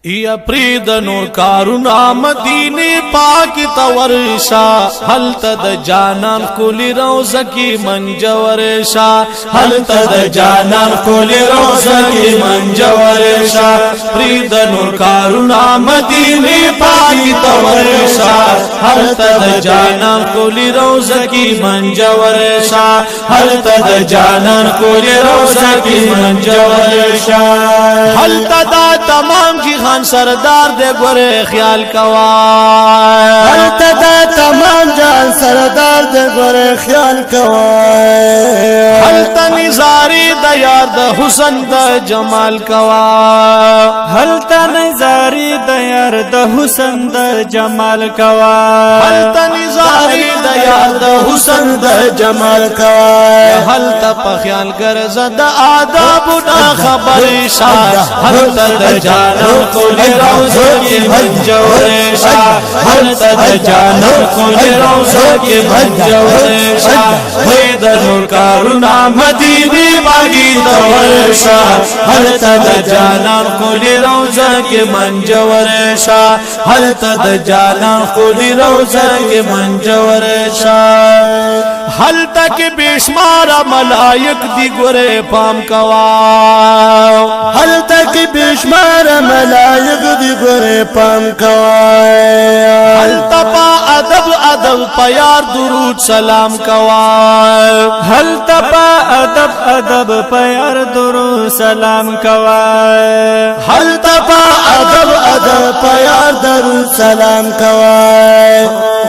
یا پرید نور کارونا مدینه پاک تورشا حل تد جانان کولی روزه کی منجورشا حل تد جانان کولی روزه کی منجورشا پرید نور کارونا مدینه پاک تورشا حل تد جانان کولی روزه کی منجورشا حل تد جانان کولی روزه کی منجورشا حل تد تمام کی خان سردار دے گورے خیال کوا حلتا دا تمام جان سردار دے گورے خیال کوا حلتا نظاری دا یار دا حسن دا جمال کوا حلتا نظاری دا یار دا حسن دا جمال کوا حلتا نظاری دا یار دا حسن دا جمال کوا حلتا پا خیال کرز دا آداب نا خبر شا حلتا دا جانا کولی روزہ کی منجورشا حلتا دا جانا کولی روزہ کی منجورشا وید نور کارونا مدینی باگی تورشا حلتا دا جانا کولی روزہ کی منجورشا حلتا دا جانا کولی روزہ کی منجورشا حلتا کی بیشمارا ملائک دی گورے پام کوا حلتا کی بیشمار ملائک دی گورے پام کوا حلتا پا ادب ادب پا یار درود سلام کوا حلتا پا ادب ادب پا یار درود سلام کوا حلتا پا ادب ادب پا یار درود سلام کوا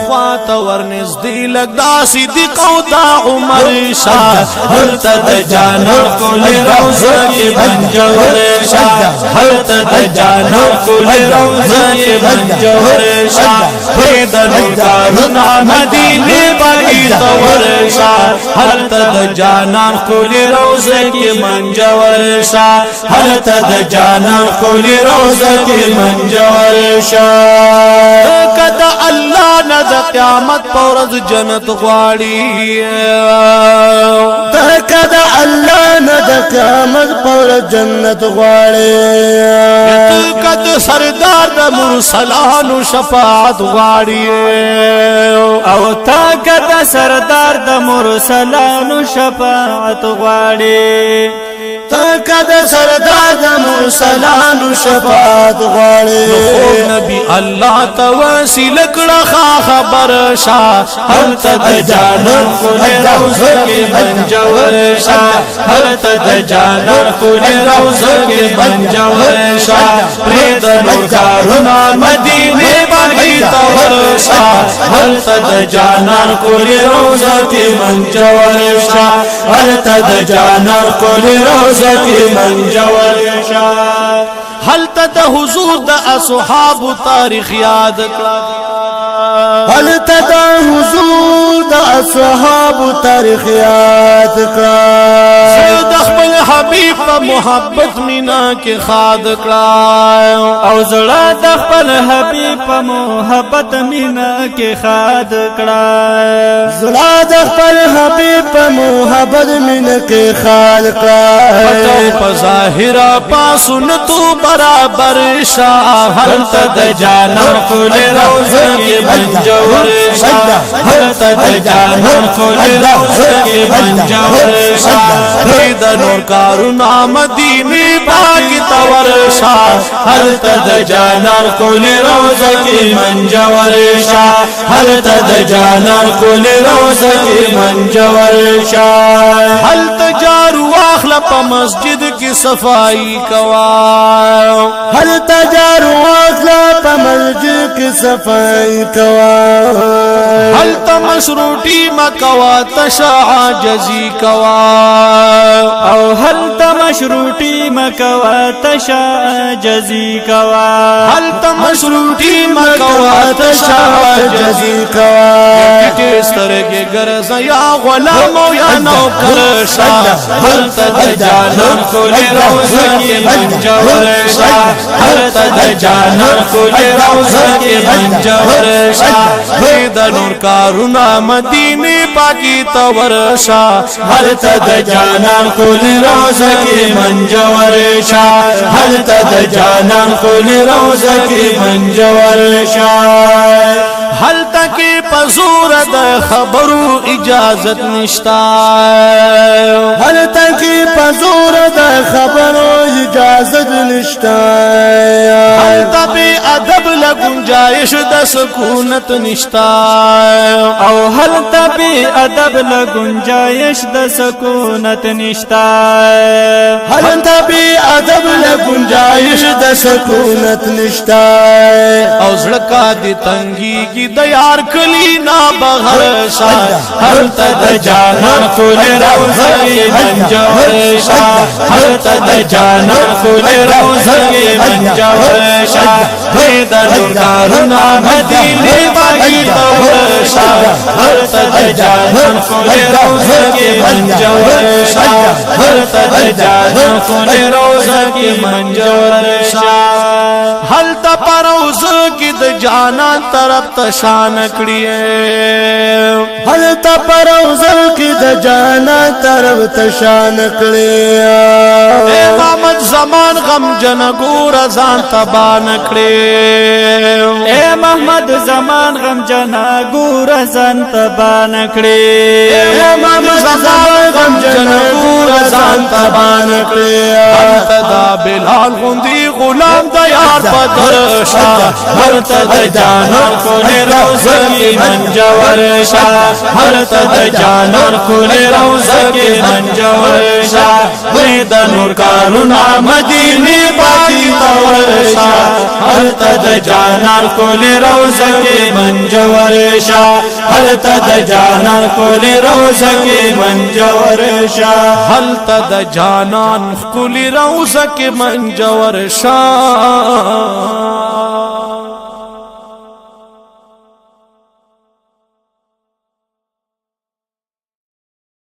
خوات ورنز دی لگ دا صدیق او دا عمر شاہ حلتا دا جانا کولی روزہ کی منجورشا حلتا دا جانا کولی روزہ کی منجورشا پرید نور کارونا مدینی باگی تورشا حلتا دا جانا کولی روزہ کی منجورشا حلتا دا جانا کولی روزہ کی منجورشا کدا اللہ ندا قیامت پورز جنت غواړي کدا الله نه د قیامت پر جنت غواړي کد سردار د مرسلانو شفاعت غواړي او تا کدا سردار د مرسلانو شفاعت غواړي تا کدا سردار د مرسلانو شفاعت غواړي نبی الله توسل کړه خبر شاه هر تد جانان کولی روزه کې منجورشا هر تد جانان کولی روزه کې منجورشا پرید نور کارونا مدینه باندې تورشا هر تد جانان کولی روزه کې منجورشا هر تد جانان کولی روزه کې منجورشا هل تد حضور د اصحاب تاریخ یاد کړه هل تدا حضور د اصحاب تاریخ یاد کړه سید خپل حبیب په محبت مینا کې خاد کړه او زړه د خپل حبیب په محبت مینا کې خاد کړه زړه د خپل حبیب په محبت مینا کې خاد کړه په ظاهر په سنتو برابر شاه هر تد جانا کولی روزه کې منجورشا هر تد جانا کولی روزه کې منجورشا پرید نور کارونا مدینه باگی تورشا هر تد جانا کولی روزه کې منجورشا هر تد جانا کولی روزه کې منجورشا هل تجارو واخلا په مسجد کې صفائی کوا هل تجارو واخلا په مسجد کې صفائی کوا هل تمشروٹی مکوا تشاع جزی کوا او هل تمشروٹی مکوا تشاع جزی کوا هل تمشروٹی مکوا تشاع جزی کوا کټ سترګې ګرځ یا غلام او یا نوکر شاه هل تد جانان کولی روزه کې منجورشا هل تد د جانان کلی روزه کې منجور شا د نور کارونا مدینه پاکی تورشا هلته د جانان کلی روزه کې منجور شا هلته د جانان کلی روزه کې منجور شا هلته کې پزور د خبرو اجازت نشتا هلته کې پزور د خبرو اجازت نشتا هلته به ادب له گنجائش د سکونت نشتا او هلته به ادب له گنجائش د سکونت نشتا هلته به ادب له گنجائش د سکونت نشتا او زړه دي تنګي کی د یار کلی نا بغیر شا هلته د جانان کلی روزه کې منجور شا هلته د جانان کلی روزه کې منجور شا د نور کارونا مدینه پاکی تورشا هلته د جانان کلی روزه کې منجور شا هلته د جانان کلی روزه کې منجور شا هلته پروزه کې د جانان طرف تشان کړی هلته پروزل کې د جانا طرف تشان کړی اے محمد زمان غم جن ګور ځان تبان کړی اے محمد زمان غم جنا ګور ځان تبان کړی اے محمد زمان غم جن ګور ځان تبان کړی هلته دا بلال غوندي غلام د یار په شا هلته د جانان کلی روزه کې منجور شا هلته د جانان کلی روزه کې منجور شا د نور کارونا مدینه پاکی تورشا هلته د جانان کلی روزه کې منجور شا هلته د جانان کلی روزه کې منجور شا هلته د جانان کلی روزه کې منجور شا